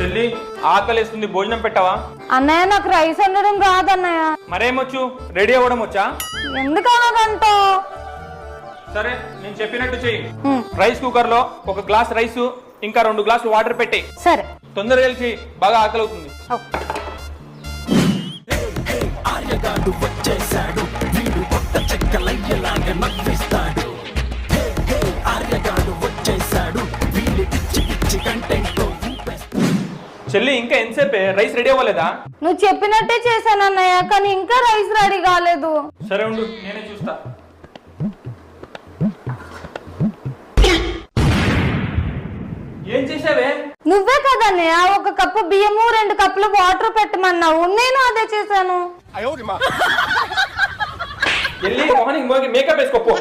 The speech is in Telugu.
చెల్లి ఆకలిస్తుంది, భోజనం పెట్టవా? అన్నయ్య నాకు రైస్ వండడం రాదన్నయ్య. మరేమొచ్చు? రెడీ అవ్వడం వచ్చా? ఎందుకు అలాగంటో? సరే నేను చెప్పినట్టు చెయ్యి. రైస్ కుక్కర్ లో 1 గ్లాస్ రైస్ ఇంకా 2 గ్లాసులు వాటర్ పెట్టి సరే తొందరగా వెళ్ళి చెయ్యి, బాగా ఆకలి అవుతుంది. చెల్లి ఇంకా ఎంతసేపే? రైస్ రెడీ అవ్వలేదా? నువ్వు చెప్పినట్టే చేశాను అన్నయ్య, కానీ ఇంకా రైస్ రెడీ కాలేదు. సరే ఉండు, నేనే చూస్తా. ఏం చేసావే? నువ్వే కదన్నయ్య 1 కప్పు బియ్యము 2 కప్పులు వాటర్ పెట్టమన్నావు, నేను అదే చేశాను. వెళ్ళి మార్నింగ్ మేకప్ వేసుకోపో.